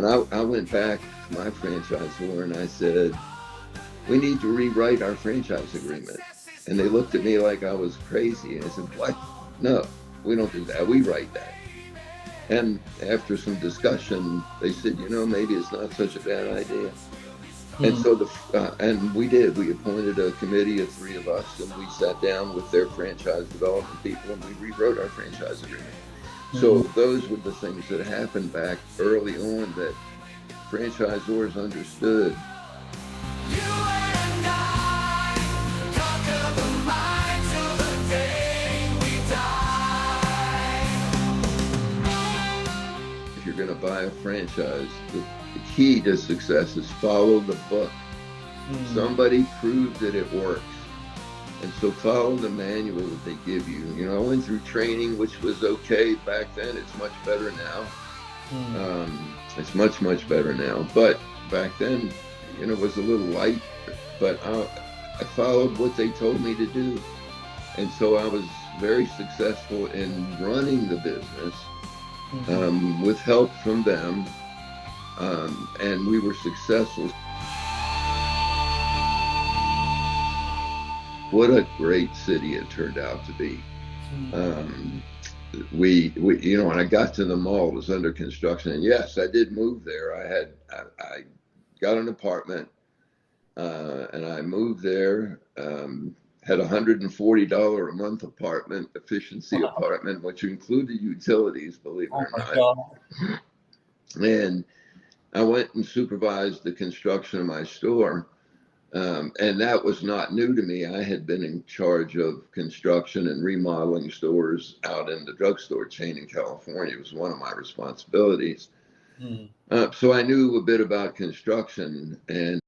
And I went back to my franchisor and I said, we need to rewrite our franchise agreement. And they looked at me like I was crazy. And I said, what? No, we don't do that. We write that. And after some discussion, they said, maybe it's not such a bad idea. And so and we did. We appointed a committee of 3 of us, and we sat down with their franchise development people, and we rewrote our franchise agreement. So those were the things that happened back early on that franchisors understood. If you're going to buy a franchise, the key to success is follow the book. Somebody proved that it works. And so follow the manual that they give you. I went through training, which was okay back then. It's much better now. It's much, much better now. But back then, it was a little light. But I followed what they told me to do. And so I was very successful in running the business with help from them. And we were successful. What a great city it turned out to be. We when I got to the mall, it was under construction, and yes, I did move there. I got an apartment, and I moved there. Had $140 a month apartment, efficiency apartment, which included utilities, believe it or not. God. And I went and supervised the construction of my store. And that was not new to me. I had been in charge of construction and remodeling stores out in the drugstore chain in California. It was one of my responsibilities. So I knew a bit about construction. And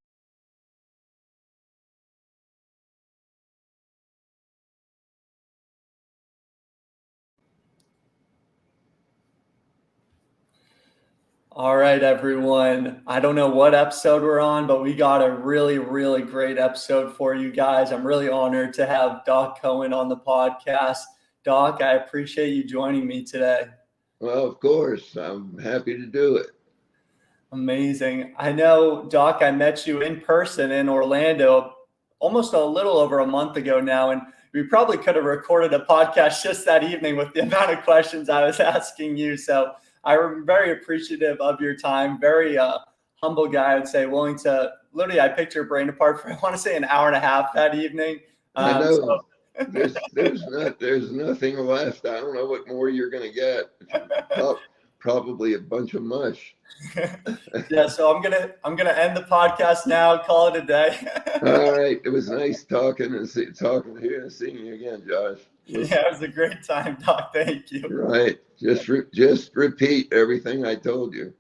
all right, everyone. I don't know what episode we're on, but we got a really, really great episode for you guys. I'm really honored to have Doc Cohen on the podcast. Doc, I appreciate you joining me today. Well, of course, I'm happy to do it. Amazing. I know, Doc, I met you in person in Orlando almost a little over a month ago now, and we probably could have recorded a podcast just that evening with the amount of questions I was asking you. So I'm very appreciative of your time. Very humble guy, I would say, willing to literally, I picked your brain apart for, I want to say, an hour and a half that evening. I know. There's nothing left. I don't know what more you're going to get. Probably a bunch of mush. Yeah, so I'm gonna end the podcast now. Call it a day. All right, it was nice talking here and seeing you again, Josh. Yeah, it was a great time, Doc. Thank you. Right, just repeat everything I told you.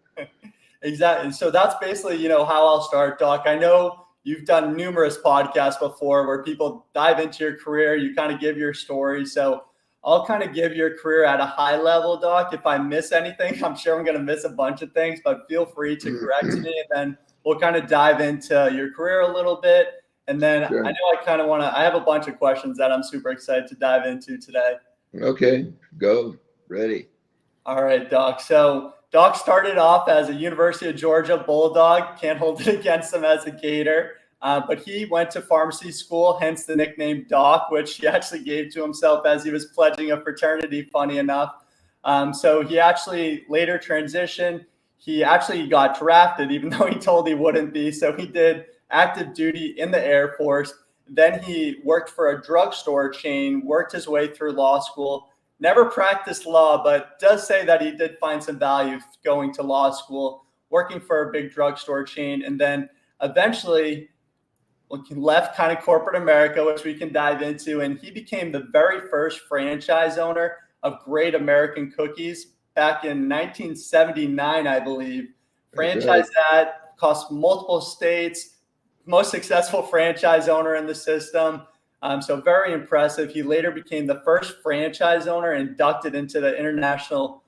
Exactly. So that's basically how I'll start, Doc. I know you've done numerous podcasts before where people dive into your career. You kind of give your story. So I'll kind of give your career at a high level, Doc. If I miss anything, I'm sure I'm going to miss a bunch of things, but feel free to correct me. And then we'll kind of dive into your career a little bit. And then sure. I know I have a bunch of questions that I'm super excited to dive into today. Okay, go. Ready. All right, Doc. So Doc started off as a University of Georgia Bulldog. Can't hold it against him as a Gator. But he went to pharmacy school, hence the nickname Doc, which he actually gave to himself as he was pledging a fraternity, funny enough. So he actually later transitioned. He actually got drafted, even though he told he wouldn't be. So he did active duty in the Air Force. Then he worked for a drugstore chain, worked his way through law school, never practiced law, but does say that he did find some value going to law school, working for a big drugstore chain. And then eventually left kind of corporate America, which we can dive into. And he became the very first franchise owner of Great American Cookies back in 1979, I believe. Franchise that cost multiple states, most successful franchise owner in the system. So very impressive. He later became the first franchise owner inducted into the International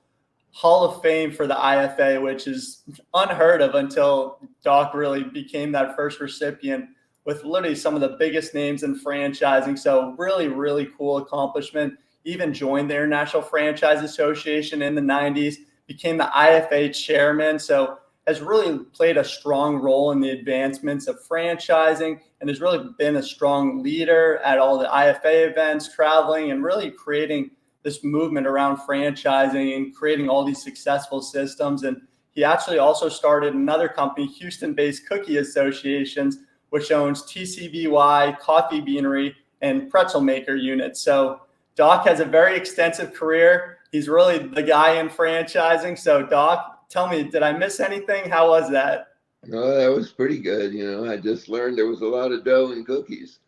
Hall of Fame for the IFA, which is unheard of until Doc really became that first recipient with literally some of the biggest names in franchising. So really, really cool accomplishment. Even joined the International Franchise Association in the 90s, became the IFA Chairman. So has really played a strong role in the advancements of franchising and has really been a strong leader at all the IFA events, traveling, and really creating this movement around franchising and creating all these successful systems. And he actually also started another company, Houston-based Cookie Associations, which owns TCBY, Coffee Beanery, and Pretzelmaker units. So Doc has a very extensive career. He's really the guy in franchising. So Doc, tell me, did I miss anything? How was that? No, that was pretty good. I just learned there was a lot of dough in cookies.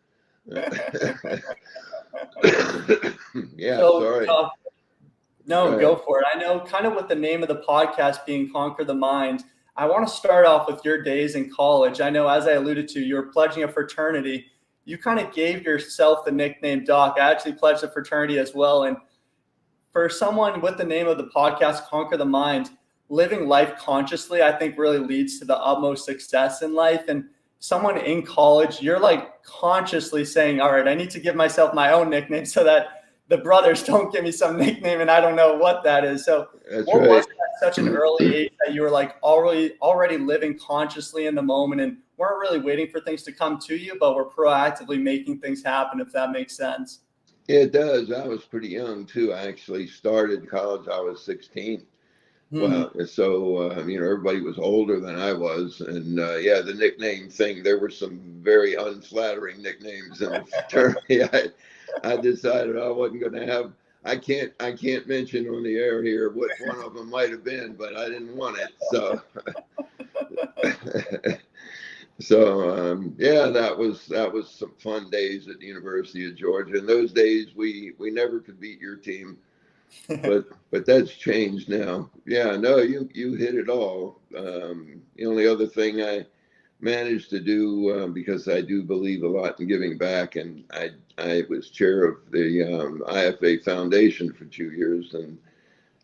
Yeah, So, sorry. No, Right. go for it. I know kind of with the name of the podcast being Conquer the Mind, I want to start off with your days in college. I know, as I alluded to, you were pledging a fraternity. You kind of gave yourself the nickname Doc. I actually pledged a fraternity as well. And for someone with the name of the podcast, Conquer the Mind, living life consciously, I think really leads to the utmost success in life. And someone in college, you're like consciously saying, all right, I need to give myself my own nickname so that the brothers don't give me some nickname and I don't know what that is. So That's what right. was that at such an early age that you were like already living consciously in the moment and weren't really waiting for things to come to you, but were proactively making things happen, if that makes sense? It does. I was pretty young too. I actually started college. I was 16. Well, so everybody was older than I was, and yeah, the nickname thing. There were some very unflattering nicknames in the fraternity. I decided I wasn't going to have. I can't mention on the air here what one of them might have been, but I didn't want it. So, yeah, that was some fun days at the University of Georgia. In those days, we never could beat your team. But that's changed now. Yeah, no, you hit it all. The only other thing I managed to do, because I do believe a lot in giving back, and I was chair of the IFA Foundation for 2 years and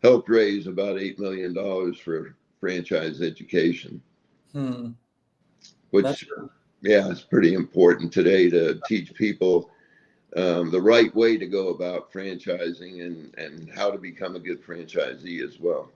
helped raise about $8 million for franchise education, which, yeah, is pretty important today to teach people the right way to go about franchising and how to become a good franchisee as well.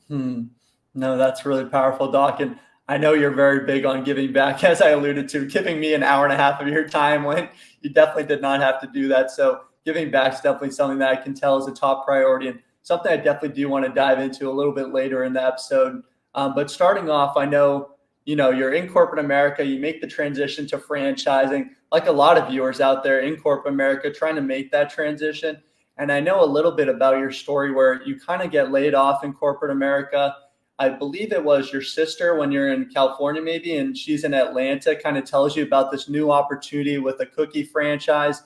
No, that's really powerful, Doc. And I know you're very big on giving back, as I alluded to, giving me an hour and a half of your time when you definitely did not have to do that. So giving back is definitely something that I can tell is a top priority and something I definitely do want to dive into a little bit later in the episode. But starting off, I know, you're in corporate America, you make the transition to franchising, like a lot of viewers out there in corporate America trying to make that transition. And I know a little bit about your story where you kind of get laid off in corporate America. I believe it was your sister when you're in California, maybe, and she's in Atlanta, kind of tells you about this new opportunity with a cookie franchise.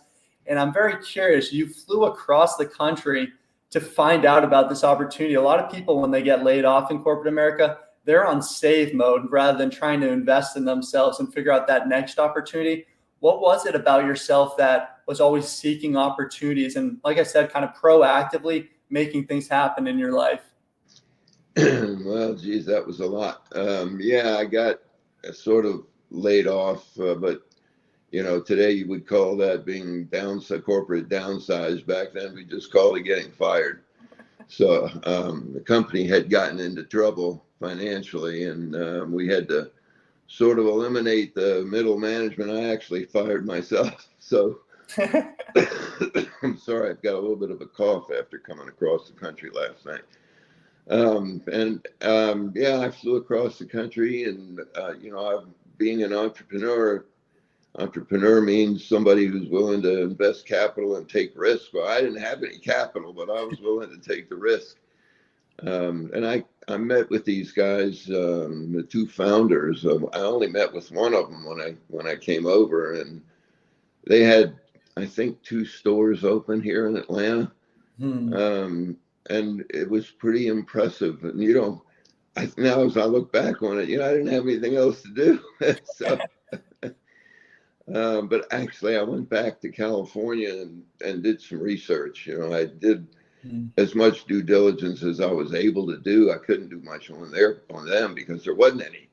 And I'm very curious, you flew across the country to find out about this opportunity. A lot of people, when they get laid off in corporate America, they're on save mode rather than trying to invest in themselves and figure out that next opportunity. What was it about yourself that was always seeking opportunities and, like I said, kind of proactively making things happen in your life? Well, geez, that was a lot. Yeah, I got sort of laid off, but today you would call that being corporate downsized. Back then, we just called it getting fired. So the company had gotten into trouble financially, and we had to sort of eliminate the middle management. I actually fired myself. So I'm sorry, I've got a little bit of a cough after coming across the country last night. Yeah, I flew across the country, and being an entrepreneur means somebody who's willing to invest capital and take risk. Well, I didn't have any capital, but I was willing to take the risk. And I met with these guys, the two founders. I only met with one of them when I came over, and they had, I think, 2 stores open here in Atlanta. And it was pretty impressive. And now as I look back on it, I didn't have anything else to do. So, but actually, I went back to California and did some research. I did as much due diligence as I was able to do. I couldn't do much on them because there wasn't any.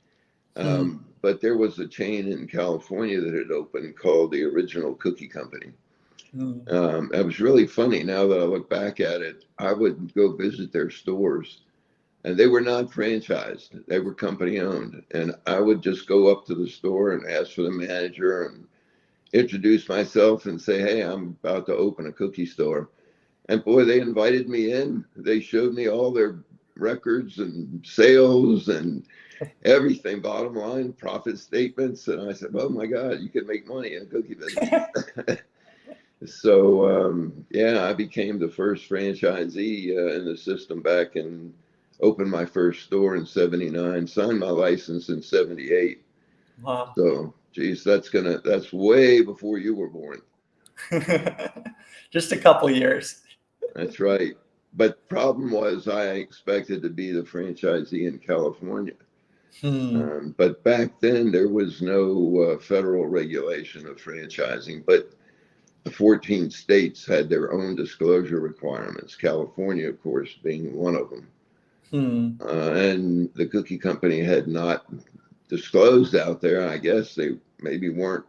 But there was a chain in California that had opened called the Original Cookie Company. It was really funny now that I look back at it. I would go visit their stores and they were not franchised. They were company owned. And I would just go up to the store and ask for the manager and introduce myself and say, hey, I'm about to open a cookie store. And boy, they invited me in. They showed me all their records and sales and everything, bottom line, profit statements. And I said, oh my God, you can make money in a cookie business. So, yeah, I became the first franchisee in the system back and opened my first store in 79, signed my license in 78. Wow. So, geez, that's way before you were born. Just a couple years. That's right. But problem was I expected to be the franchisee in California. But back then there was no federal regulation of franchising, but the 14 states had their own disclosure requirements, California, of course, being one of them. And the cookie company had not disclosed out there. I guess they maybe weren't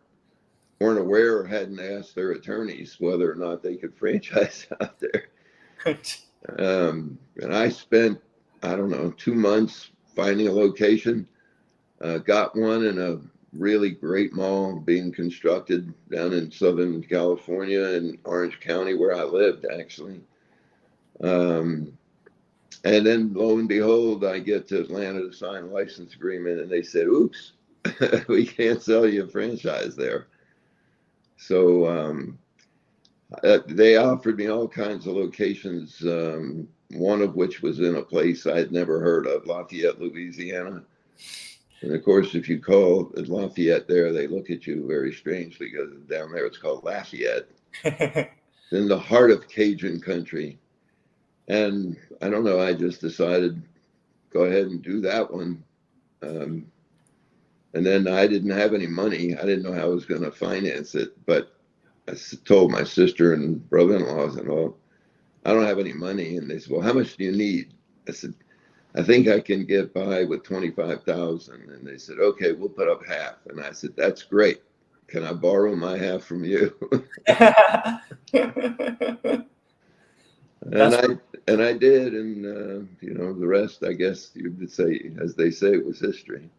aware or hadn't asked their attorneys whether or not they could franchise out there. And I spent, I don't know, 2 months finding a location, got one in a really great mall being constructed down in Southern California in Orange County, where I lived, actually. And then lo and behold, I get to Atlanta to sign a license agreement, and they said, oops, we can't sell you a franchise there. So they offered me all kinds of locations, one of which was in a place I'd never heard of, Lafayette, Louisiana. And of course, if you call Lafayette there, they look at you very strangely because down there it's called Lafayette. In the heart of Cajun country. And I don't know, I just decided, go ahead and do that one. And then I didn't have any money. I didn't know how I was going to finance it. But I told my sister and brother-in-law, I said, well, I don't have any money. And they said, well, how much do you need? I said, I think I can get by with 25,000. And they said, okay, we'll put up half. And I said, that's great. Can I borrow my half from you? And I did, and you know, the rest, I guess you would say, as they say, was history.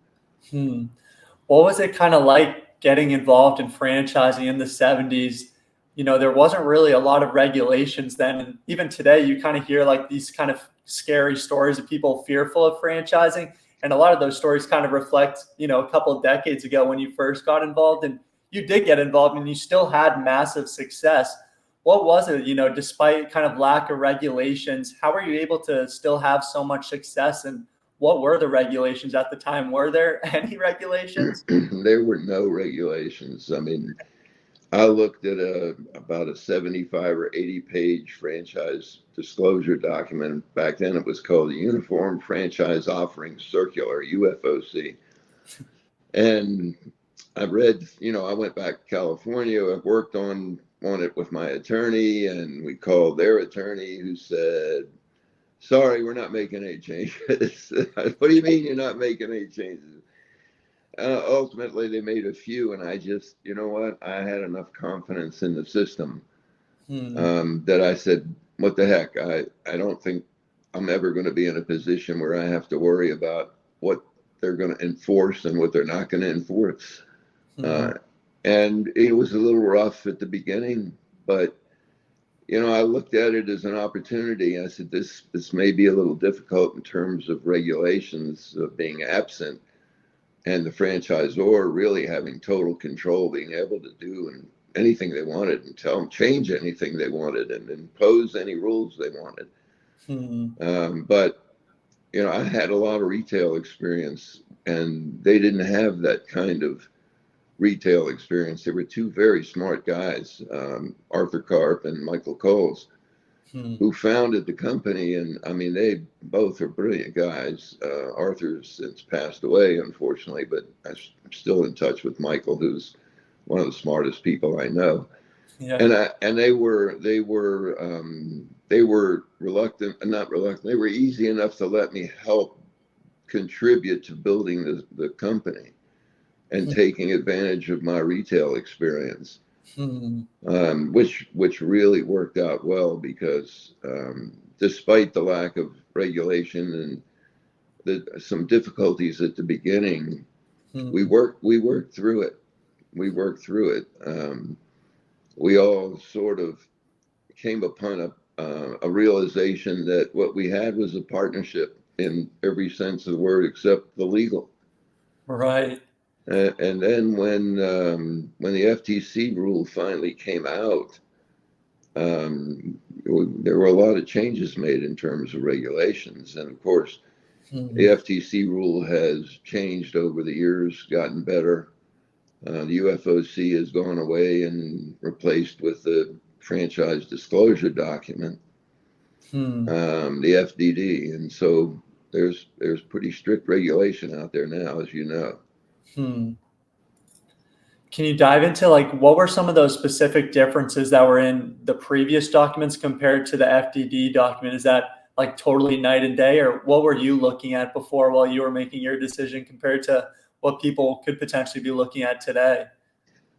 What was it kind of like getting involved in franchising in the 70s? You know, there wasn't really a lot of regulations then, and even today, you kind of hear like these kind of scary stories of people fearful of franchising, and a lot of those stories kind of reflect, you know, a couple of decades ago when you first got involved, and you did get involved, and you still had massive success. What was it, you know, despite kind of lack of regulations, how were you able to still have so much success? And what were the regulations at the time? Were there any regulations? There were no regulations. I mean, I looked at about a 75 or 80 page franchise disclosure document. Back then it was called the Uniform Franchise Offering Circular, UFOC. And I read, you know, I went back to California. I worked on it with my attorney, and we called their attorney, who said, sorry, we're not making any changes. What do you mean you're not making any changes? Ultimately, they made a few, and I just, you know what? I had enough confidence in the system that I said, what the heck? I don't think I'm ever going to be in a position where I have to worry about what they're going to enforce and what they're not going to enforce. And it was a little rough at the beginning, but, you know, I looked at it as an opportunity. I said, this may be a little difficult in terms of regulations of being absent, and the franchisor really having total control, being able to do anything they wanted and change anything they wanted and impose any rules they wanted. But, you know, I had a lot of retail experience, and they didn't have that kind of retail experience. They were two very smart guys, Arthur Karp and Michael Coles, who founded the company. And I mean, they both are brilliant guys. Arthur's since passed away, unfortunately, but I'm still in touch with Michael, who's one of the smartest people I know. Yeah. And they were reluctant, not reluctant. They were easy enough to let me help contribute to building the company and taking advantage of my retail experience, which really worked out well, because despite the lack of regulation some difficulties at the beginning. We Mm-hmm. worked through it. We all sort of came upon a realization that what we had was a partnership in every sense of the word except the legal. Right. And then when the FTC rule finally came out, there were a lot of changes made in terms of regulations. And of course, the Mm-hmm. FTC rule has changed over the years, gotten better. The UFOC has gone away and replaced with the franchise disclosure document, Hmm. the FDD. And so there's pretty strict regulation out there now, as you know. Hmm. Can you dive into like what were some of those specific differences that were in the previous documents compared to the FDD document? Is that like totally night and day, or what were you looking at before while you were making your decision compared to what people could potentially be looking at today?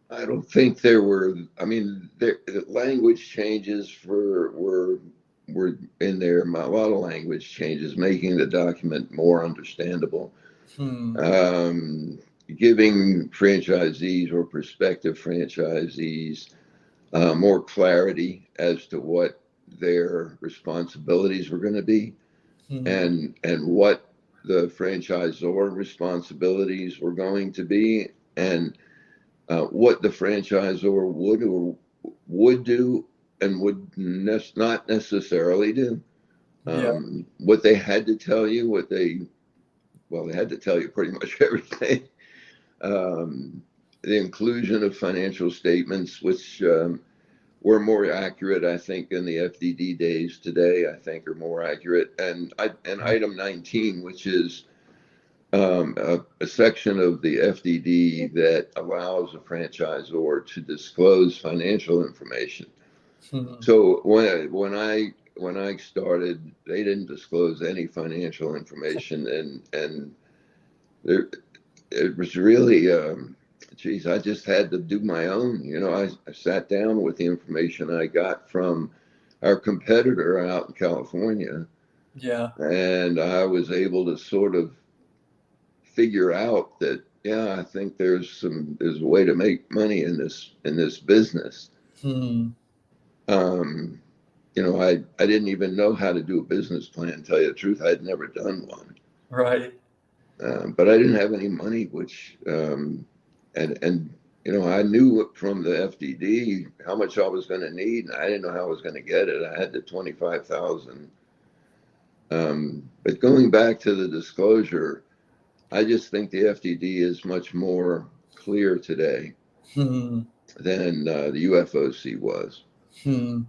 I don't think there were. I mean, the language changes were in there. A lot of language changes, making the document more understandable, Hmm. um, giving franchisees or prospective franchisees more clarity as to what their responsibilities were going to be, Hmm. and what the franchisor responsibilities were going to be, and what the franchisor would do and would not necessarily do. Yeah. What they had to tell you, they had to tell you pretty much everything. The inclusion of financial statements, which were more accurate, I think, in the FDD days today, I think are more accurate. And item 19, which is a section of the FDD that allows a franchisor to disclose financial information. Hmm. So when I started, they didn't disclose any financial information, and there, it was really, geez, I just had to do my own. I sat down with the information I got from our competitor out in California, Yeah. and I was able to sort of figure out that, yeah, I think there's a way to make money in this business. Hmm. Um, I didn't even know how to do a business plan. To tell you the truth, I had never done one, Right. but I didn't have any money, which and I knew from the FDD how much I was going to need, and I didn't know how I was going to get it. I had the 25,000. But going back to the disclosure, I just think the FDD is much more clear today Hmm. than the UFOC was. Hmm.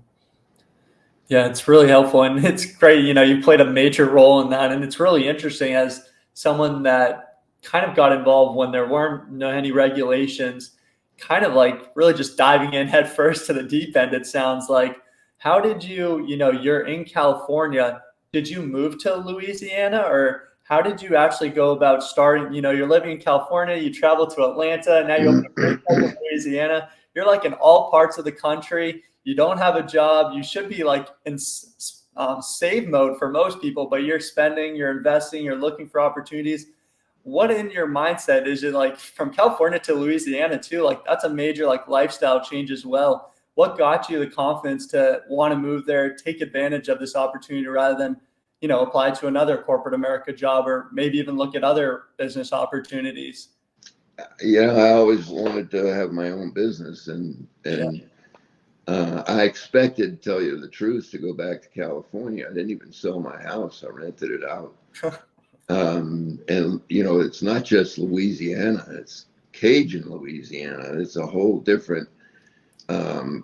Yeah, it's really helpful and it's great. You played a major role in that. And it's really interesting as someone that kind of got involved when there weren't any regulations, kind of like really just diving in head first to the deep end, it sounds like. How did you're in California. Did you move to Louisiana or how did you actually go about starting? You're living in California, you travel to Atlanta, now you open a franchise in Louisiana. You're like in all parts of the country. You don't have a job. You should be like in save mode for most people, but you're spending, you're investing, you're looking for opportunities. What in your mindset is it like from California to Louisiana too? Like that's a major like lifestyle change as well. What got you the confidence to want to move there, take advantage of this opportunity rather than, apply to another corporate America job or maybe even look at other business opportunities? Yeah, I always wanted to have my own business, Yeah. and I expected, to tell you the truth, to go back to California. I didn't even sell my house; I rented it out. And it's not just Louisiana; it's Cajun Louisiana. It's a whole different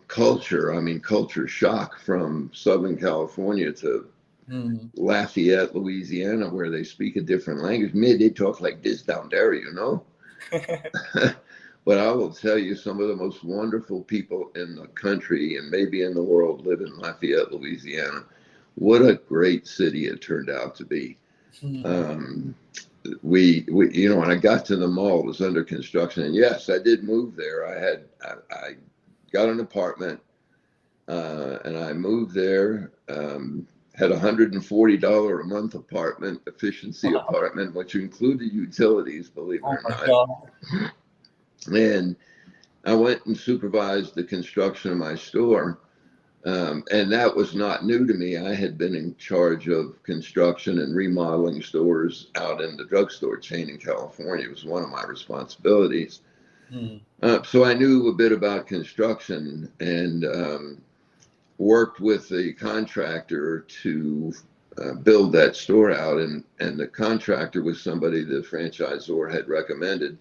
culture. I mean, culture shock from Southern California to Mm. Lafayette, Louisiana, where they speak a different language. Maybe they talk like this down there, But I will tell you, some of the most wonderful people in the country and maybe in the world live in Lafayette, Louisiana. What a great city it turned out to be. Mm. Um, when I got to the mall, it was under construction, and yes, I did move there. I got an apartment, and I moved there. had a $140 a month apartment, efficiency apartment, which included utilities, believe it Oh or my not. God. And I went and supervised the construction of my store. And that was not new to me. I had been in charge of construction and remodeling stores out in the drugstore chain in California. It was one of my responsibilities. So I knew a bit about construction and worked with the contractor to build that store out. And the contractor was somebody the franchisor had recommended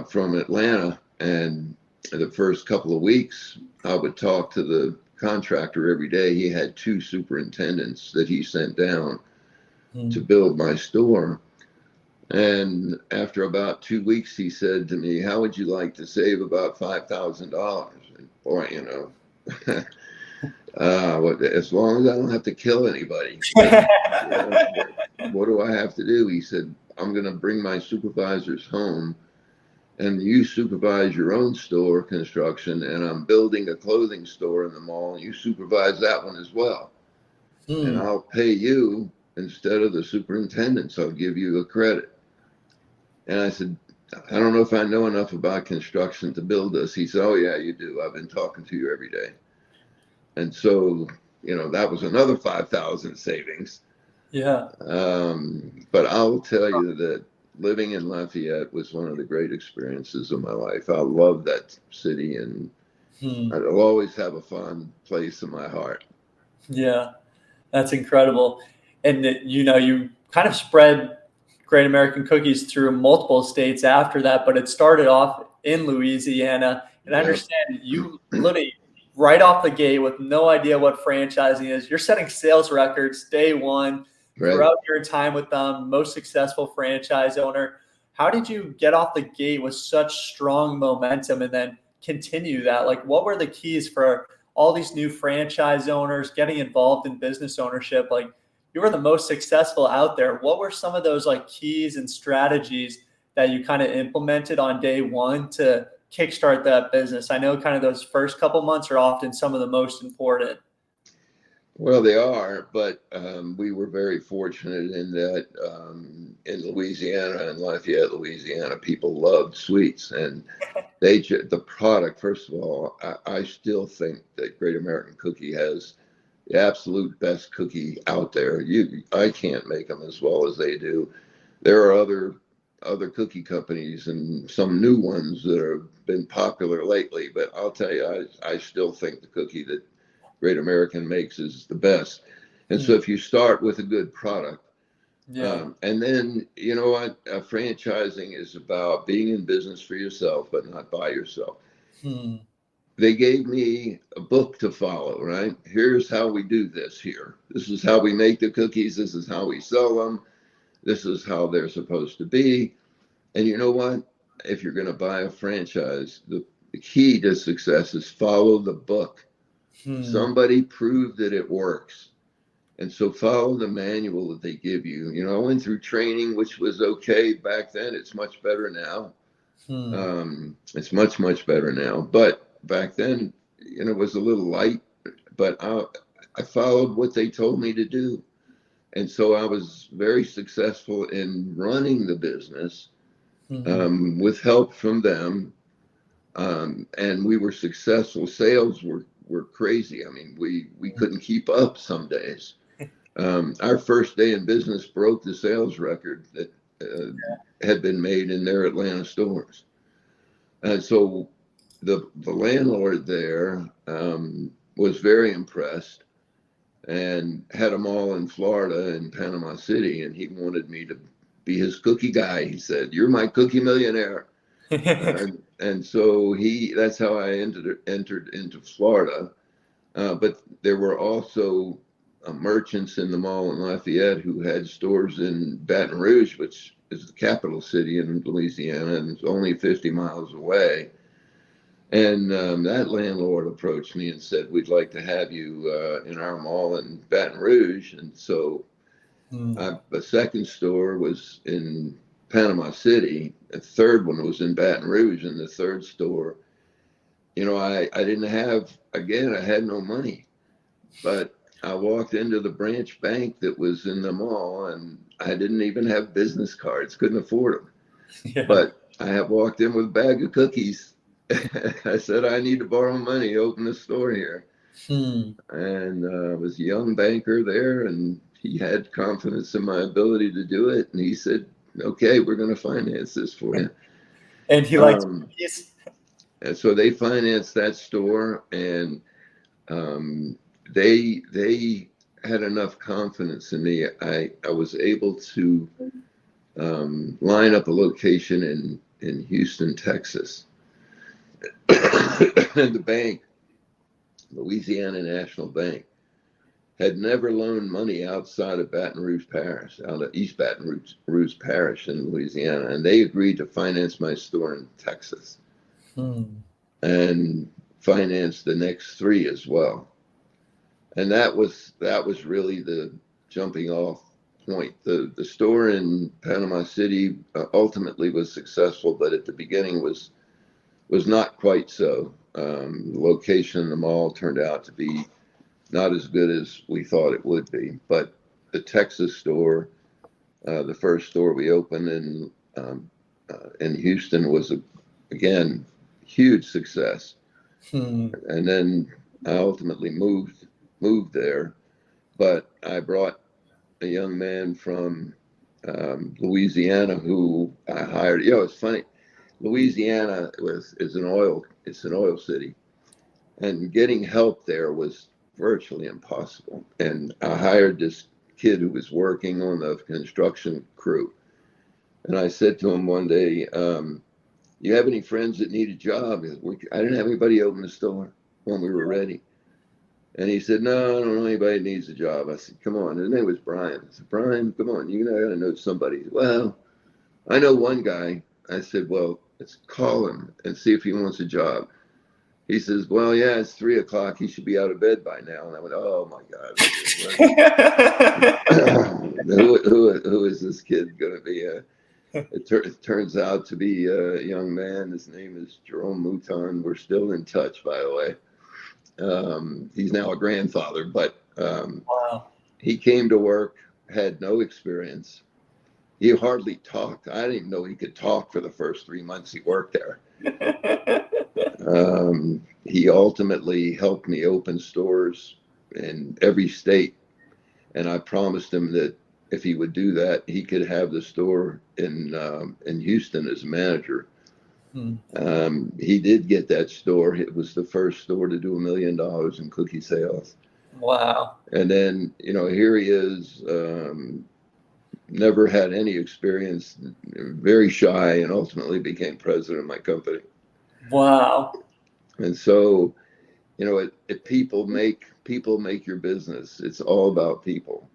from Atlanta. And the first couple of weeks, I would talk to the contractor every day. He had 2 superintendents that he sent down to build my store. And after about 2 weeks, he said to me, "How would you like to save about $5,000?" And boy, as long as I don't have to kill anybody, what do I have to do? He said, "I'm going to bring my supervisors home, and you supervise your own store construction, and I'm building a clothing store in the mall, and you supervise that one as well. And I'll pay you instead of the superintendents. I'll give you a credit." And I said, "I don't know if I know enough about construction to build this." He said, "Oh yeah, you do. I've been talking to you every day." And so, that was another 5,000 savings. Yeah. But I'll tell you that living in Lafayette was one of the great experiences of my life. I love that city, and I'll always have a fond place in my heart. Yeah, that's incredible. And you kind of spread Great American Cookies through multiple states after that, but it started off in Louisiana. And I understand you literally right off the gate with no idea what franchising is. You're setting sales records day one throughout your time with them, most successful franchise owner. How did you get off the gate with such strong momentum and then continue that? Like, what were the keys for all these new franchise owners getting involved in business ownership? Like, you were the most successful out there. What were some of those like keys and strategies that you kind of implemented on day one to kickstart that business? I know kind of those first couple months are often some of the most important. Well, they are, but we were very fortunate in that in Louisiana, in Lafayette, Louisiana, people loved sweets, and the product. First of all, I still think that Great American Cookie has the absolute best cookie out there. I can't make them as well as they do. There are other cookie companies and some new ones that have been popular lately, but I'll tell you, I still think the cookie that Great American makes is the best. And so if you start with a good product, and then, what, franchising is about being in business for yourself, but not by yourself. They gave me a book to follow, right? Here's how we do this here. This is how we make the cookies. This is how we sell them. This is how they're supposed to be. And you know what? If you're going to buy a franchise, the key to success is follow the book. Somebody proved that it works. And so follow the manual that they give you. I went through training, which was okay back then. It's much better now. It's much, much better now. But back then, it was a little light, but I followed what they told me to do. And so I was very successful in running the business with help from them. And we were successful. Sales were crazy. I mean, we couldn't keep up some days. Our first day in business broke the sales record that had been made in their Atlanta stores. And so the landlord there was very impressed and had them all in Florida and Panama City. And he wanted me to be his cookie guy. He said, "You're my cookie millionaire." And so that's how I entered into Florida. But there were also merchants in the mall in Lafayette who had stores in Baton Rouge, which is the capital city in Louisiana, and it's only 50 miles away. And that landlord approached me and said, "We'd like to have you in our mall in Baton Rouge." And so the second store was in Panama City. The third one was in Baton Rouge. And the third store, I didn't have, again, I had no money. But I walked into the branch bank that was in the mall, and I didn't even have business cards, couldn't afford them. Yeah. But I had walked in with a bag of cookies. I said, I need to borrow money to open a store here. And was a young banker there, and he had confidence in my ability to do it. And he said, okay, we're going to finance this for you. And he liked cookies. And so they financed that store, and they had enough confidence in me. I was able to line up a location in Houston, Texas. And the bank, Louisiana National Bank, had never loaned money outside of Baton Rouge Parish, out of East Baton Rouge Parish in Louisiana. And they agreed to finance my store in Texas and finance the next 3 as well. And that was really the jumping off point. The store in Panama City ultimately was successful, but at the beginning was not quite so. The location in the mall turned out to be not as good as we thought it would be. But the Texas store, the first store we opened in Houston, was again huge success. And then I ultimately moved there, but I brought a young man from Louisiana who I hired. It's funny. Louisiana is an oil city, and getting help there was virtually impossible. And I hired this kid who was working on the construction crew, and I said to him one day, "You have any friends that need a job?" I didn't have anybody open the store when we were ready. And he said, "No, I don't know anybody that needs a job." I said, "Come on." His name was Brian. I said, "Brian, come on, you gotta know somebody." "Well, I know one guy." I said, "Well, let's call him and see if he wants a job." He says, "Well, yeah, it's 3:00. He should be out of bed by now." And I went, "Oh my God, who is this kid going to be?" It turns out to be a young man. His name is Jerome Mouton. We're still in touch, by the way. He's now a grandfather, but Wow. he came to work, had no experience. He hardly talked. I didn't even know he could talk for the first 3 months he worked there. He ultimately helped me open stores in every state. And I promised him that if he would do that, he could have the store in Houston as a manager. He did get that store. It was the first store to do $1 million in cookie sales. Wow. And then, here he is, never had any experience, very shy, and ultimately became president of my company. Wow. And so, people make your business. It's all about people.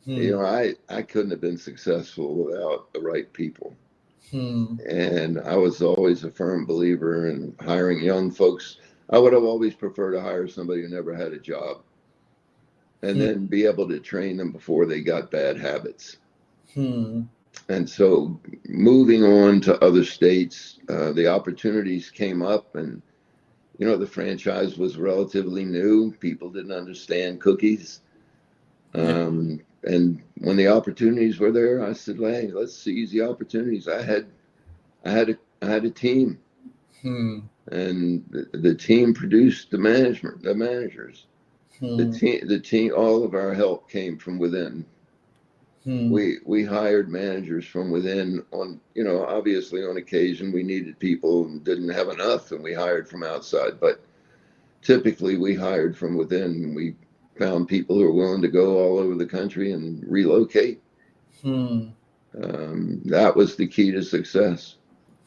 I couldn't have been successful without the right people. And I was always a firm believer in hiring young folks. I would have always preferred to hire somebody who never had a job and then be able to train them before they got bad habits. And so moving on to other states, the opportunities came up, and the franchise was relatively new. People didn't understand cookies. And when the opportunities were there, I said, "Hey, let's seize the opportunities." I had a team, and the team produced the managers. The team, all of our help came from within. We hired managers from within. Obviously on occasion we needed people and didn't have enough, and we hired from outside. But typically we hired from within. We found people who are willing to go all over the country and relocate. That was the key to success.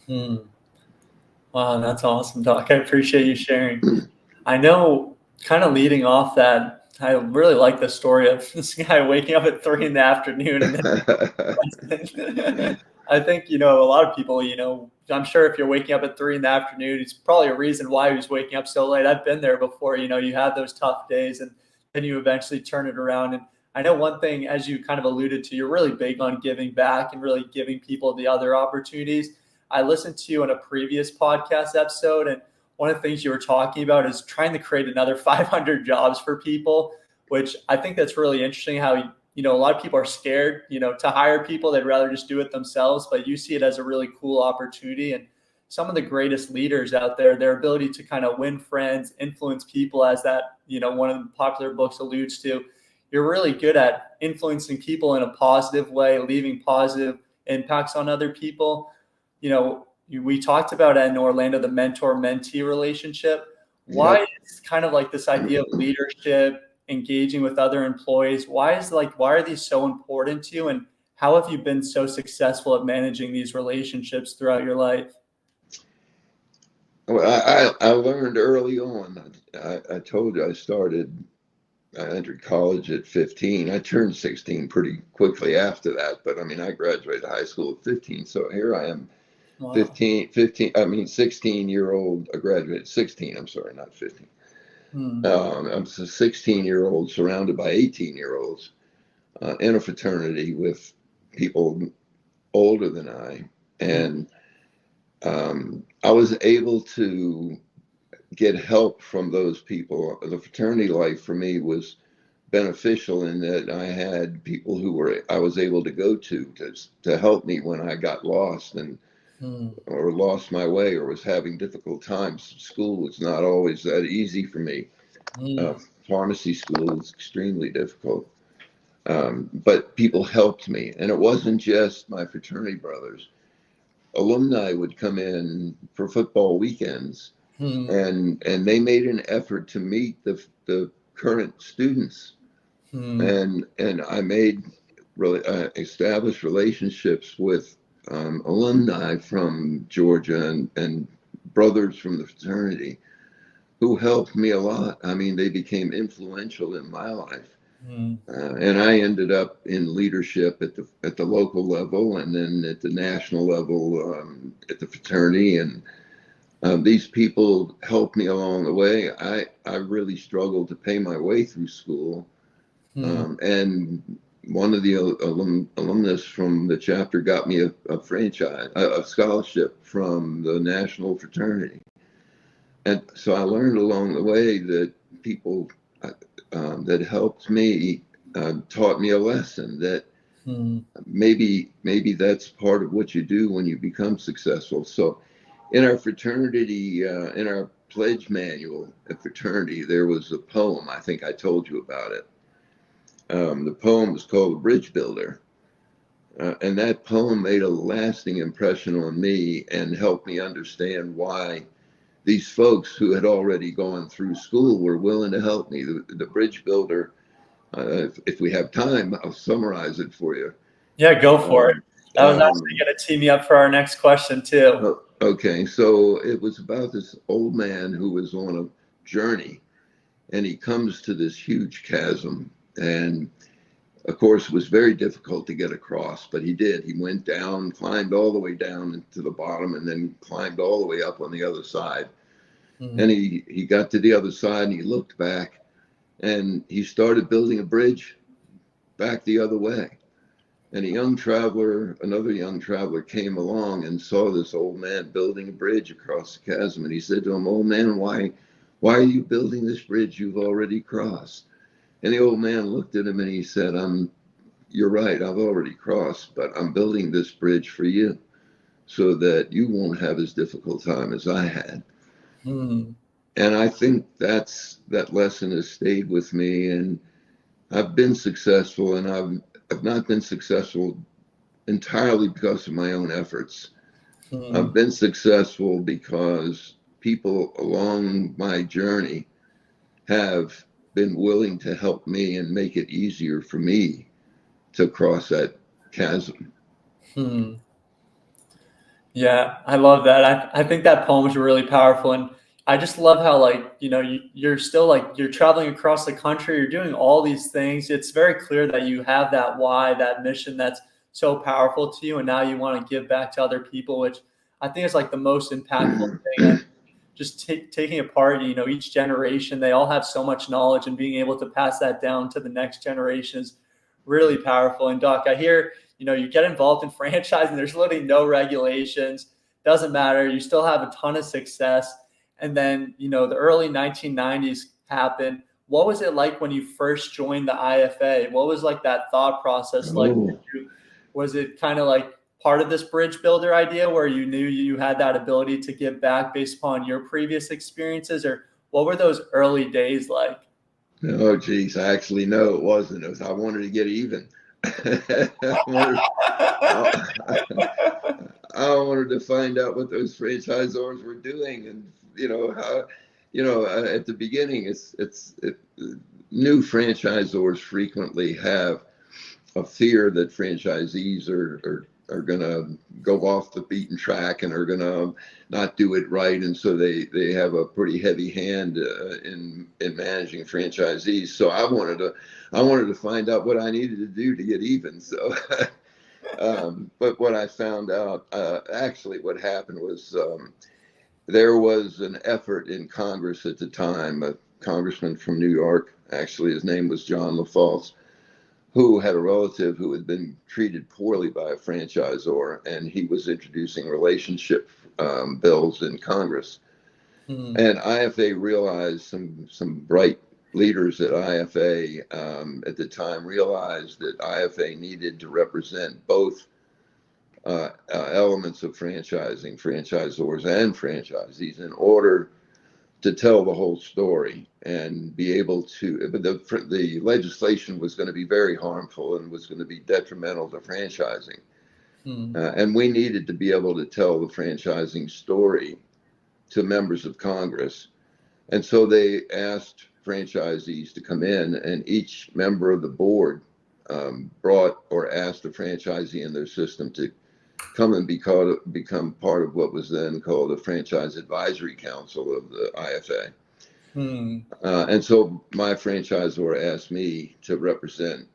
Wow, that's awesome, Doc. I appreciate you sharing. I know, kind of leading off that, I really like the story of this guy waking up at 3 p.m. and then I think, a lot of people, I'm sure if you're waking up at 3 p.m, it's probably a reason why he was waking up so late. I've been there before. You have those tough days, and then you eventually turn it around. And I know one thing, as you kind of alluded to, you're really big on giving back and really giving people the other opportunities. I listened to you in a previous podcast episode, and one of the things you were talking about is trying to create another 500 jobs for people. which I think that's really interesting how, you know, a lot of people are scared, you know, to hire people. They'd rather just do it themselves, but you see it as a really cool opportunity. And some of the greatest leaders out there, their ability to kind of win friends, influence people, as that, you know, one of the popular books alludes to, you're really good at influencing people in a positive way, leaving positive impacts on other people. You know, we talked about in Orlando, the mentor-mentee relationship. Why Yep. is kind of like this idea of leadership, engaging with other employees, why are these so important to you? And how have you been so successful at managing these relationships throughout your life? Well, I learned early on. I told you I entered college at 15. I turned 16 pretty quickly after that, but I mean, I graduated high school at 15. So here I am, Wow. 16-year-old, I graduated 16, I'm sorry, not 15. Hmm. I'm a 16-year-old surrounded by 18-year-olds in a fraternity with people older than I. And I was able to get help from those people. The fraternity life for me was beneficial in that I had people I was able to go to help me when I got lost or lost my way or was having difficult times. School was not always that easy for me. Uh, Pharmacy school was extremely difficult. But people helped me, and it wasn't just my fraternity brothers. Alumni would come in for football weekends, and they made an effort to meet the current students, and I made really established relationships with alumni from Georgia and brothers from the fraternity who helped me a lot. I mean, they became influential in my life. And I ended up in leadership at the local level and then at the national level at the fraternity. And these people helped me along the way. I really struggled to pay my way through school. And one of the alumnus from the chapter got me a scholarship from the national fraternity. And so I learned along the way that people that helped me taught me a lesson that maybe that's part of what you do when you become successful. So in our fraternity, in our pledge manual at fraternity, there was a poem. I think I told you about it. The poem was called Bridge Builder. And that poem made a lasting impression on me and helped me understand why these folks who had already gone through school were willing to help me. The Bridge Builder, if we have time, I'll summarize it for you. Yeah, go for it. Um, That was actually going to tee me up for our next question too. okay, so it was about this old man who was on a journey, and he comes to this huge chasm, and of course, it was very difficult to get across, but he did. He went down, climbed all the way down to the bottom, and then climbed all the way up on the other side. And he got to the other side, and he looked back, and he started building a bridge back the other way. And another young traveler came along and saw this old man building a bridge across the chasm. And he said to him, "Old man, why are you building this bridge you've already crossed?" And the old man looked at him and he said, "You're right, I've already crossed, but I'm building this bridge for you so that you won't have as difficult time as I had." And I think that lesson has stayed with me. And I've been successful, and I've not been successful entirely because of my own efforts. I've been successful because people along my journey have been willing to help me and make it easier for me to cross that chasm. Yeah, I love that. I think that poem is really powerful. And I just love how, like, you know, you're still like, you're traveling across the country, you're doing all these things. It's very clear that you have that why, that mission that's so powerful to you. And now you want to give back to other people, which I think is like the most impactful thing. And just taking apart, you know, each generation, they all have so much knowledge, and being able to pass that down to the next generation is really powerful. And Doc, I hear, you know, you get involved in franchising, there's literally no regulations, doesn't matter. You still have a ton of success. And then, you know, the early 1990s happened. what was it like when you first joined the IFA? What was like that thought process like? Was it kind of like part of this bridge builder idea where you knew you had that ability to give back based upon your previous experiences, or what were those early days like? Oh, geez, I actually know it wasn't. It was, I wanted to get even. I wanted to find out what those franchisors were doing, and how, at the beginning, new franchisors frequently have a fear that franchisees are going to go off the beaten track and are going to not do it right, and so they have a pretty heavy hand in managing franchisees. So I wanted to find out what I needed to do to get even. So, but what I found out, actually, what happened was there was an effort in Congress at the time. A congressman from New York, actually, his name was John LaFalce, who had a relative who had been treated poorly by a franchisor, and he was introducing relationship bills in Congress. And IFA realized, some bright leaders at IFA at the time realized that IFA needed to represent both elements of franchising, franchisors and franchisees, in order to tell the whole story and be able to. But the legislation was going to be very harmful and was going to be detrimental to franchising. And we needed to be able to tell the franchising story to members of Congress. And so they asked franchisees to come in, and each member of the board brought or asked a franchisee in their system to come and become part of what was then called the Franchise Advisory Council of the IFA. And so my franchisor asked me to represent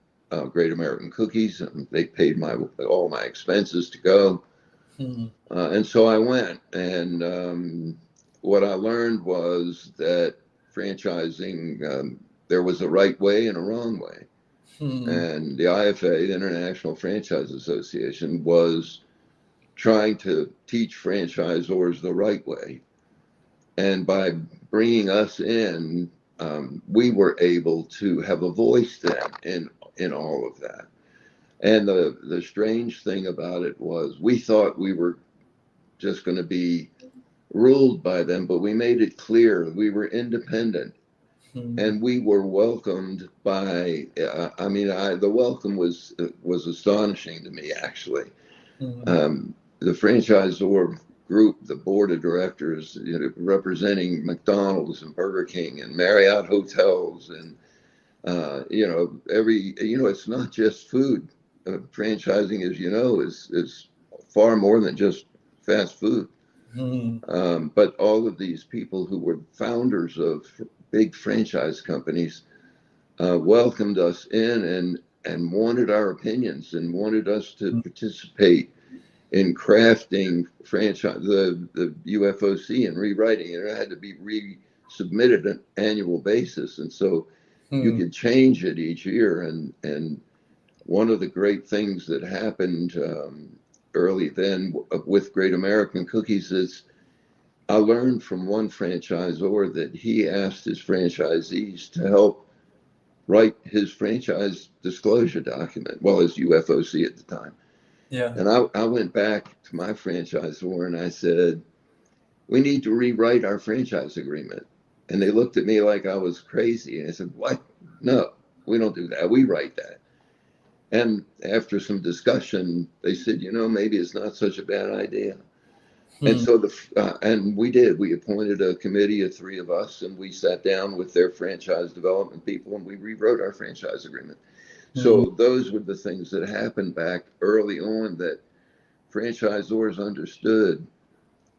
Great American Cookies, and they paid all my expenses to go. And so I went, and what I learned was that franchising, there was a right way and a wrong way. And the IFA, the International Franchise Association, was trying to teach franchisors the right way. And by bringing us in, we were able to have a voice then in all of that. And the strange thing about it was, we thought we were just going to be ruled by them, but we made it clear we were independent. And we were welcomed by, the welcome was astonishing to me, actually. The franchisor group, the board of directors, representing McDonald's and Burger King and Marriott hotels, and it's not just food. Franchising, as you know, is far more than just fast food. But all of these people who were founders of big franchise companies welcomed us in and wanted our opinions and wanted us to participate in crafting the UFOC and rewriting it. It had to be resubmitted on an annual basis, and so you could change it each year. And one of the great things that happened early then with Great American Cookies is, I learned from one franchisor that he asked his franchisees to help write his franchise disclosure document, his UFOC at the time. Yeah. And I went back to my franchisor and I said, we need to rewrite our franchise agreement. And they looked at me like I was crazy. And I said, what? No, we don't do that. We write that. And after some discussion, they said, maybe it's not such a bad idea. And so and we did. We appointed a committee of 3 of us, and we sat down with their franchise development people, and we rewrote our franchise agreement. So those were the things that happened back early on, that franchisors understood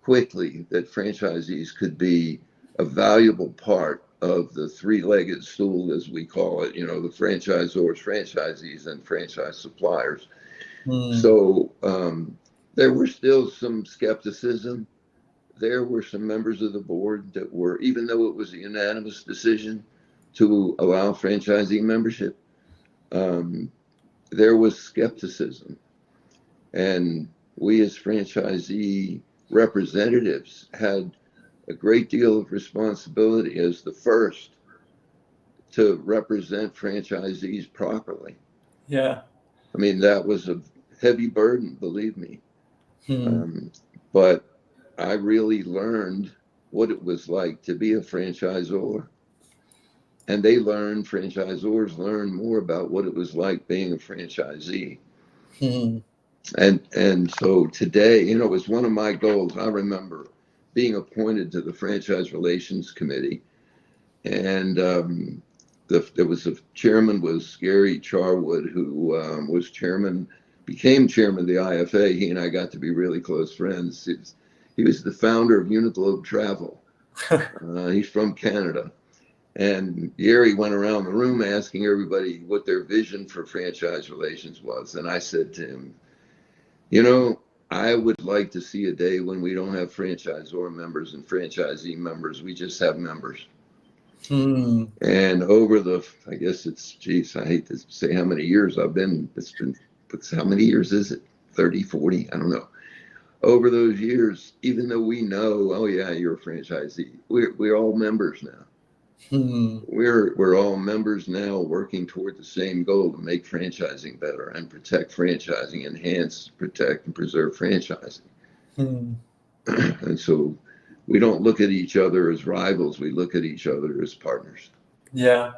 quickly that franchisees could be a valuable part of the 3-legged stool, as we call it, the franchisors, franchisees, and franchise suppliers. So there were still some skepticism. There were some members of the board that were, even though it was a unanimous decision to allow franchisee membership, there was skepticism. And we as franchisee representatives had a great deal of responsibility as the first to represent franchisees properly. Yeah. I mean, that was a heavy burden, believe me. But I really learned what it was like to be a franchisor. And franchisors learned more about what it was like being a franchisee. And so today, you know, it was one of my goals. I remember being appointed to the Franchise Relations Committee. And there was a chairman was Gary Charwood, who became chairman of the IFA. He and I got to be really close friends. He was the founder of Uniglobe Travel. He's from Canada. And Gary went around the room asking everybody what their vision for franchise relations was. And I said to him, you know, I would like to see a day when we don't have franchisor members and franchisee members. We just have members. And over I guess I hate to say how many years I've been, how many years is it? 30, 40? I don't know. Over those years, even though we know, oh yeah, you're a franchisee, we're all members now. We're all members now, working toward the same goal to make franchising better and protect franchising, enhance, protect, and preserve franchising. And so we don't look at each other as rivals. We look at each other as partners. Yeah.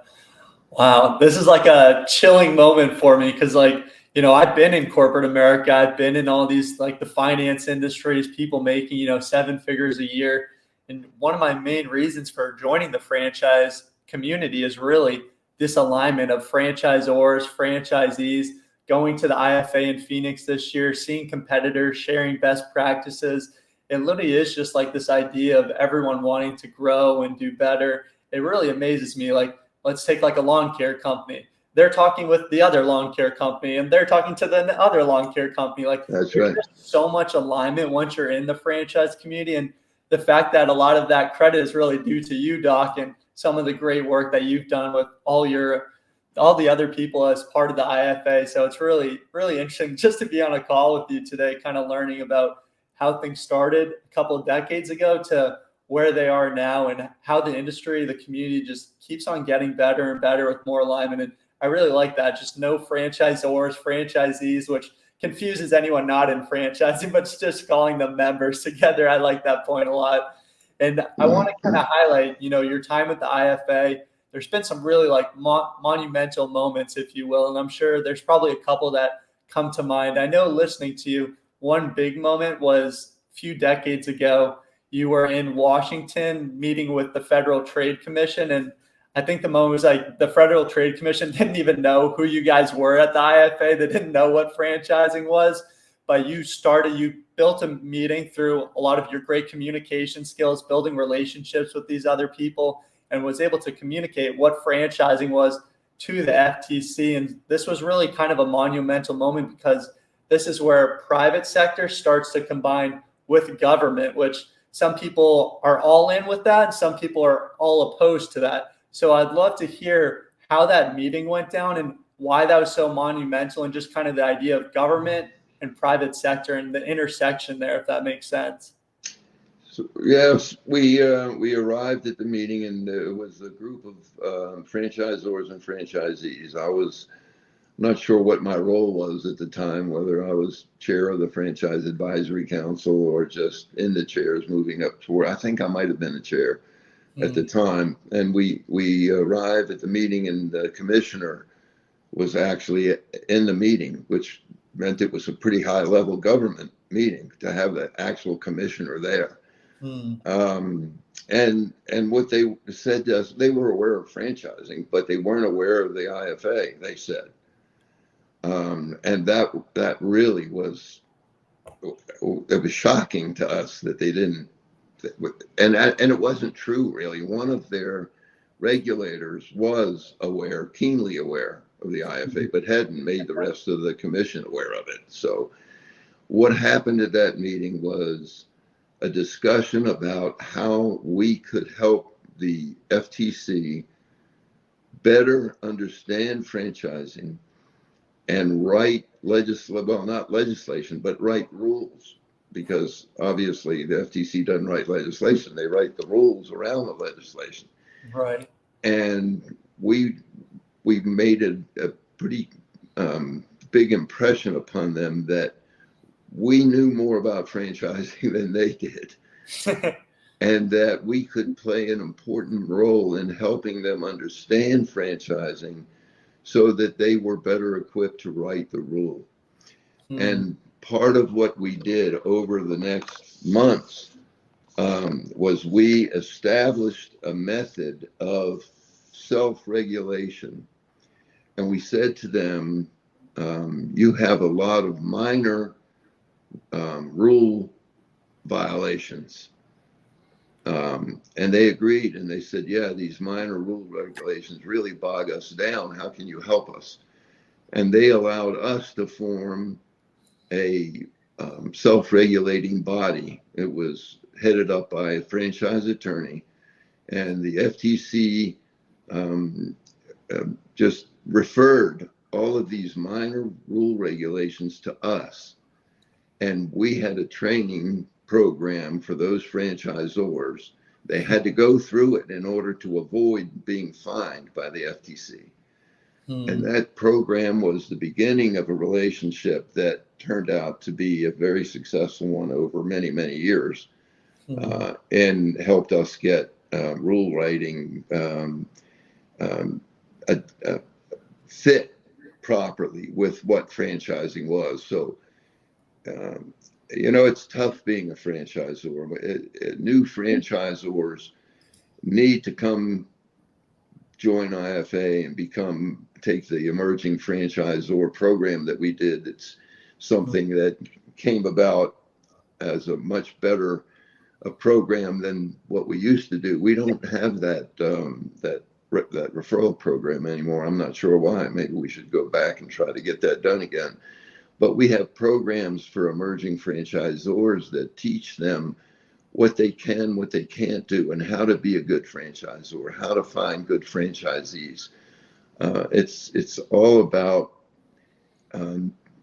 Wow. This is like a chilling moment for me because, like, you know, I've been in corporate America. I've been in all these, like, the finance industries, people making, you know, 7 figures a year. And one of my main reasons for joining the franchise community is really this alignment of franchisors, franchisees, going to the IFA in Phoenix this year, seeing competitors, sharing best practices. It literally is just like this idea of everyone wanting to grow and do better. It really amazes me. Like, let's take like a lawn care company. They're talking with the other lawn care company, and they're talking to the other lawn care company. Like, that's right. There's so much alignment once you're in the franchise community. And the fact that a lot of that credit is really due to you, Doc, and some of the great work that you've done with all the other people as part of the IFA. So it's really, really interesting just to be on a call with you today, kind of learning about how things started a couple of decades ago to where they are now, and how the industry, the community just keeps on getting better and better with more alignment. And I really like that. Just no franchisors, franchisees, which confuses anyone not in franchising, but just calling them members together. I like that point a lot. And I want to kind of highlight, you know, your time at the IFA. There's been some really like monumental moments, if you will. And I'm sure there's probably a couple that come to mind. I know listening to you, one big moment was a few decades ago. You were in Washington meeting with the Federal Trade Commission. And I think the moment was like the Federal Trade Commission didn't even know who you guys were at the IFA. They didn't know what franchising was, but you built a meeting through a lot of your great communication skills, building relationships with these other people, and was able to communicate what franchising was to the FTC. And this was really kind of a monumental moment because this is where private sector starts to combine with government, which some people are all in with that, and some people are all opposed to that. So I'd love to hear how that meeting went down and why that was so monumental, and just kind of the idea of government and private sector and the intersection there, if that makes sense. So, yes, we arrived at the meeting, and it was a group of franchisors and franchisees. I was not sure what my role was at the time, whether I was chair of the Franchise Advisory Council or just in the chairs moving up toward, I think I might have been the chair at the time. And we arrived at the meeting, and the commissioner was actually in the meeting, which meant it was a pretty high level government meeting to have the actual commissioner there. And what they said to us, they were aware of franchising, but they weren't aware of the IFA, they said. And that really was, it was shocking to us that they didn't, and it wasn't true really. One of their regulators was aware, keenly aware of the IFA, but hadn't made the rest of the commission aware of it. So what happened at that meeting was a discussion about how we could help the FTC better understand franchising and write not legislation, but write rules, because obviously the FTC doesn't write legislation. They write the rules around the legislation. Right. and we made a pretty big impression upon them that we knew more about franchising than they did. And that we could play an important role in helping them understand franchising so that they were better equipped to write the rule. And part of what we did over the next months was we established a method of self-regulation. And we said to them, you have a lot of minor rule violations. And they agreed, and they said, yeah, these minor rule regulations really bog us down. How can you help us? And they allowed us to form a self-regulating body. It was headed up by a franchise attorney, and the FTC just referred all of these minor rule regulations to us. And we had a training program for those franchisors. They had to go through it in order to avoid being fined by the FTC. And that program was the beginning of a relationship that turned out to be a very successful one over many, many years, and helped us get rule writing fit properly with what franchising was. So, it's tough being a franchisor. New franchisors need to come join IFA and take the emerging franchisor program that we did. It's something that came about as a much better program than what we used to do. We don't have that referral program anymore. I'm not sure why. Maybe we should go back and try to get that done again. But we have programs for emerging franchisors that teach them what they can, what they can't do, and how to be a good franchisor, how to find good franchisees. It's all about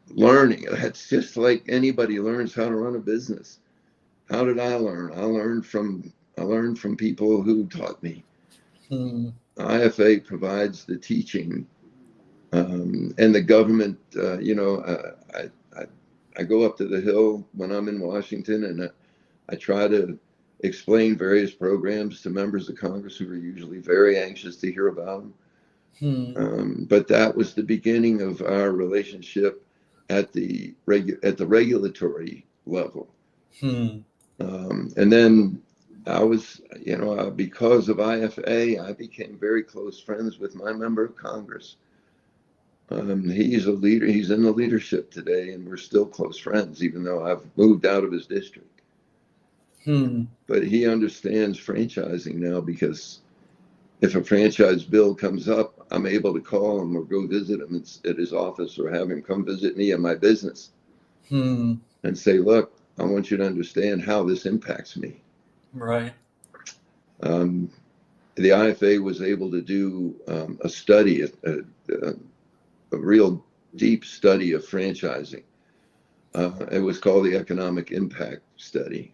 learning. It's just like anybody learns how to run a business. How did I learn? I learned from people who taught me. IFA provides the teaching, and the government. I go up to the Hill when I'm in Washington, and I try to explain various programs to members of Congress who are usually very anxious to hear about them. But that was the beginning of our relationship at the regulatory level. And then I was, because of IFA, I became very close friends with my member of Congress. He's a leader. He's in the leadership today, and we're still close friends, even though I've moved out of his district. But he understands franchising now, because if a franchise bill comes up, I'm able to call him or go visit him at his office, or have him come visit me in my business and say, look, I want you to understand how this impacts me. Right. The IFA was able to do a study, a real deep study of franchising. It was called the Economic Impact Study.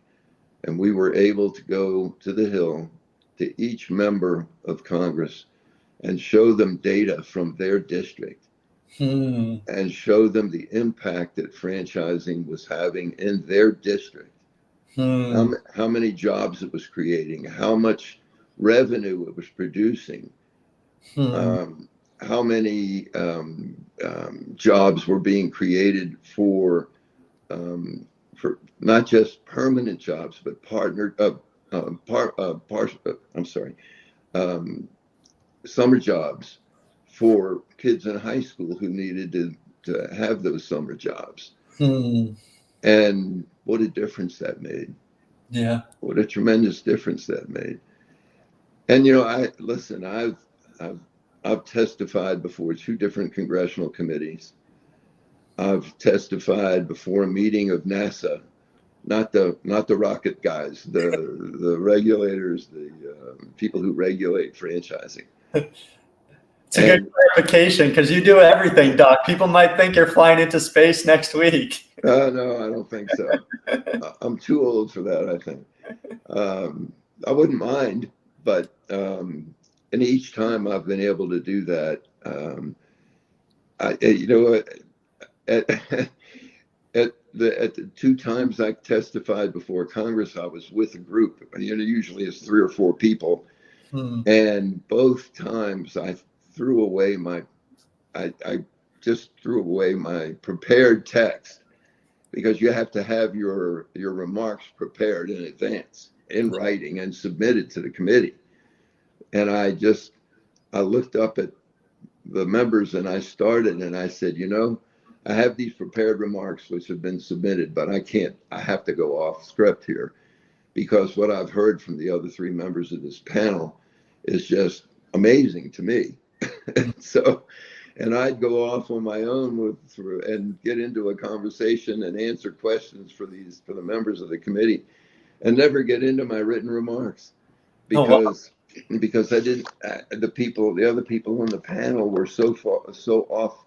And we were able to go to the Hill, to each member of Congress, and show them data from their district and show them the impact that franchising was having in their district. How many jobs it was creating, how much revenue it was producing, how many jobs were being created for not just permanent jobs, but summer jobs for kids in high school who needed to have those summer jobs. And what a difference that made. Yeah. What a tremendous difference that made. And I've testified before 2 different congressional committees. I've testified before a meeting of NASA, not the rocket guys, the regulators, the people who regulate franchising. It's a good clarification, because you do everything, Doc. People might think you're flying into space next week. No, I don't think so. I'm too old for that, I think. I wouldn't mind, but and each time I've been able to do that, you know, at, at the two times I testified before Congress, I was with a group. You know, usually it's 3 or 4 people, and both times I threw away I just threw away my prepared text, because you have to have your remarks prepared in advance in writing and submitted to the committee. And I looked up at the members and I started and I said, you know, I have these prepared remarks which have been submitted, but I have to go off script here, because what I've heard from the other 3 members of this panel is just amazing to me. And I'd go off on my own and get into a conversation and answer questions for the members of the committee, and never get into my written remarks, because I didn't. The other people on the panel were so off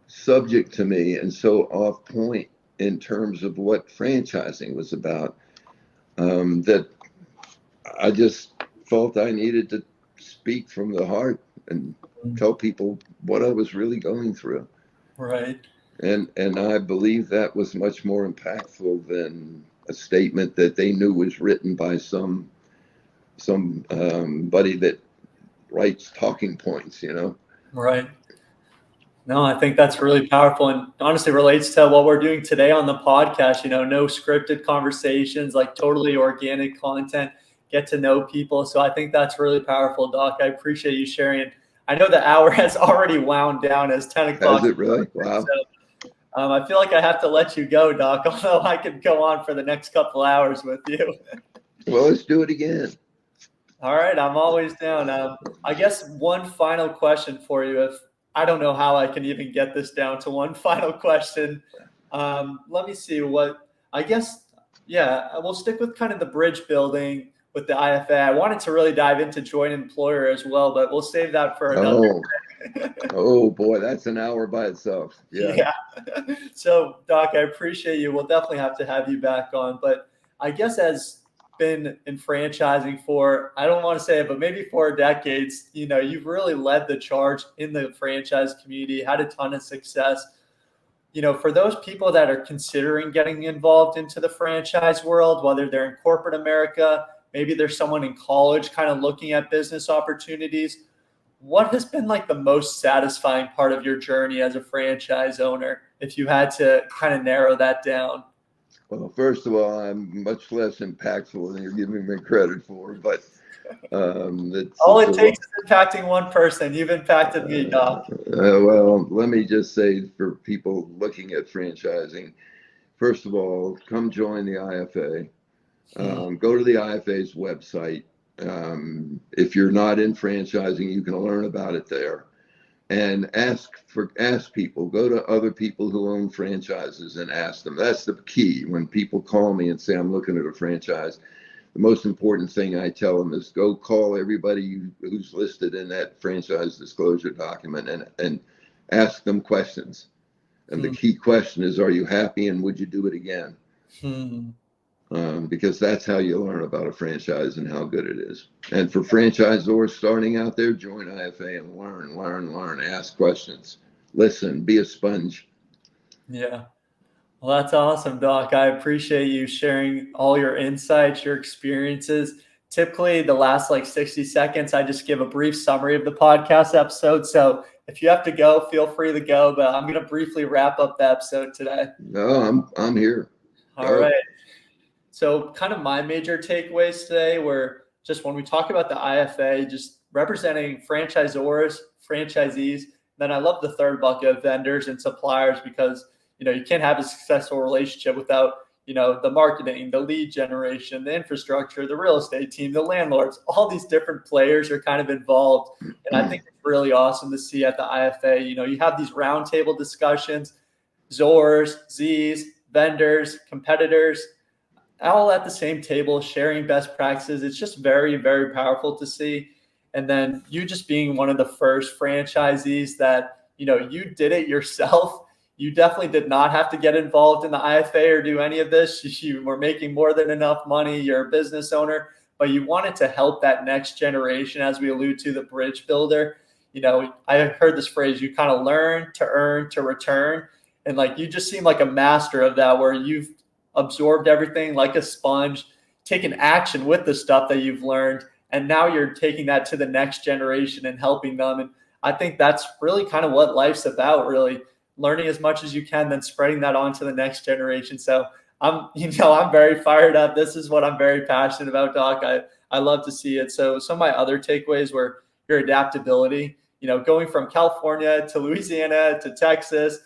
subject to me and so off point in terms of what franchising was about, that I just felt I needed to speak from the heart and tell people what I was really going through. Right. And I believe that was much more impactful than a statement that they knew was written by somebody that writes talking points, you know? Right. No, I think that's really powerful, and honestly relates to what we're doing today on the podcast. You know, no scripted conversations, like totally organic content, get to know people. So I think that's really powerful, Doc. I appreciate you sharing. I know the hour has already wound down as 10 o'clock. Has it really? Wow. So, I feel like I have to let you go, Doc, although I could go on for the next couple hours with you. Well, let's do it again. All right. I'm always down. I guess one final question for you. I don't know how I can even get this down to one final question. Let me see we'll stick with kind of the bridge building with the IFA. I wanted to really dive into joint employer as well, but we'll save that for another. Oh boy, that's an hour by itself. Yeah. So Doc, I appreciate you. We'll definitely have to have you back on, but I guess as been in franchising for, I don't want to say it, but maybe 4 decades, you know, you've really led the charge in the franchise community, had a ton of success. You know, for those people that are considering getting involved into the franchise world, whether they're in corporate America, maybe there's someone in college kind of looking at business opportunities, what has been like the most satisfying part of your journey as a franchise owner, if you had to kind of narrow that down? Well, first of all, I'm much less impactful than you're giving me credit for, but all it takes is impacting one person. You've impacted me, Doc. Well, let me just say, for people looking at franchising, first of all, come join the IFA. Go to the IFA's website. If you're not in franchising, you can learn about it there. And ask people, go to other people who own franchises and ask them. That's the key. When people call me and say, I'm looking at a franchise, the most important thing I tell them is go call everybody who's listed in that franchise disclosure document and ask them questions. And the key question is, are you happy and would you do it again? Because that's how you learn about a franchise and how good it is. And for franchisors starting out there, join IFA and learn, ask questions, listen, be a sponge. Yeah. Well, that's awesome, Doc. I appreciate you sharing all your insights, your experiences. Typically, the last 60 seconds, I just give a brief summary of the podcast episode. So if you have to go, feel free to go. But I'm going to briefly wrap up the episode today. No, I'm here. All right. So kind of my major takeaways today were just when we talk about the IFA, just representing franchisors, franchisees. Then I love the third bucket of vendors and suppliers, because, you know, you can't have a successful relationship without, you know, the marketing, the lead generation, the infrastructure, the real estate team, the landlords, all these different players are kind of involved. And I think it's really awesome to see at the IFA, you know, you have these roundtable discussions, ZORs, Zs, vendors, competitors, all at the same table, sharing best practices. It's just very, very powerful to see. And then you just being one of the first franchisees that, you know, you did it yourself. You definitely did not have to get involved in the IFA or do any of this. You were making more than enough money. You're a business owner, but you wanted to help that next generation, as we allude to, the bridge builder. I heard this phrase, you kind of learn to earn to return. And like, you just seem like a master of that, where you've absorbed everything like a sponge, taken action with the stuff that you've learned. And now you're taking that to the next generation and helping them. And I think that's really kind of what life's about, really learning as much as you can, then spreading that on to the next generation. So I'm very fired up. This is what I'm very passionate about, Doc. I love to see it. So some of my other takeaways were your adaptability, going from California to Louisiana to Texas,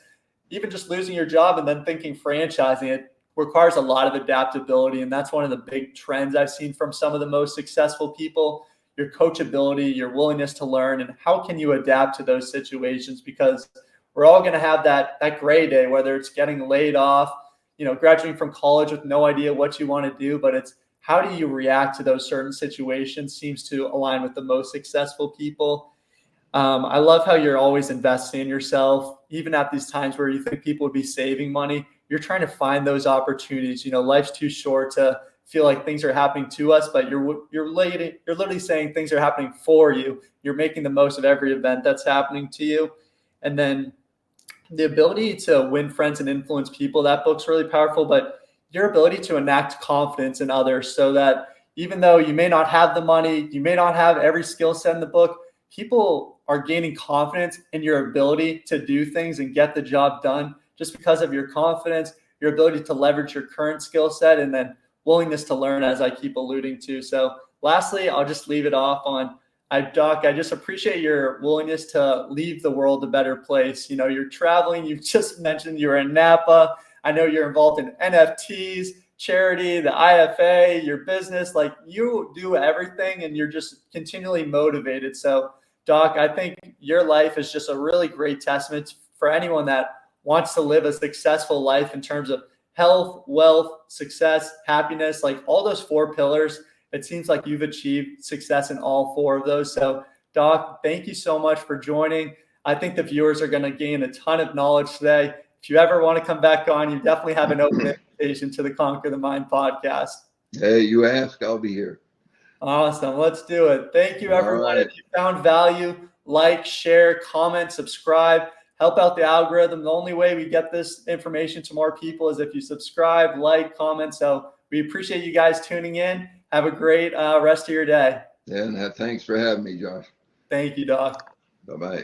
even just losing your job and then thinking franchising, it requires a lot of adaptability. And that's one of the big trends I've seen from some of the most successful people, your coachability, your willingness to learn, and how can you adapt to those situations? Because we're all going to have that gray day, whether it's getting laid off, graduating from college with no idea what you want to do, but it's how do you react to those certain situations seems to align with the most successful people. I love how you're always investing in yourself, even at these times where you think people would be saving money. You're trying to find those opportunities. Life's too short to feel like things are happening to us, but you're literally saying things are happening for you. You're making the most of every event that's happening to you. And then the ability to win friends and influence people, that book's really powerful, but your ability to enact confidence in others, so that even though you may not have the money, you may not have every skill set in the book, people are gaining confidence in your ability to do things and get the job done just because of your confidence, your ability to leverage your current skill set, and then willingness to learn, as I keep alluding to. So lastly, I'll just leave it off on, Doc, I just appreciate your willingness to leave the world a better place. You're traveling. You just mentioned you were in Napa. I know you're involved in NFTs, charity, the IFA, your business. Like, you do everything and you're just continually motivated. So, Doc, I think your life is just a really great testament for anyone that wants to live a successful life in terms of health, wealth, success, happiness, like all those 4 pillars. It seems like you've achieved success in all 4 of those. So, Doc, thank you so much for joining. I think the viewers are going to gain a ton of knowledge today. If you ever want to come back on, you definitely have an open invitation to the Conquer the Mind podcast. Hey, you ask, I'll be here. Awesome. Let's do it. Thank you, everyone. Right. If you found value, like, share, comment, subscribe, help out the algorithm. The only way we get this information to more people is if you subscribe, like, comment. So we appreciate you guys tuning in. Have a great rest of your day. And thanks for having me, Josh. Thank you, Doc. Bye-bye.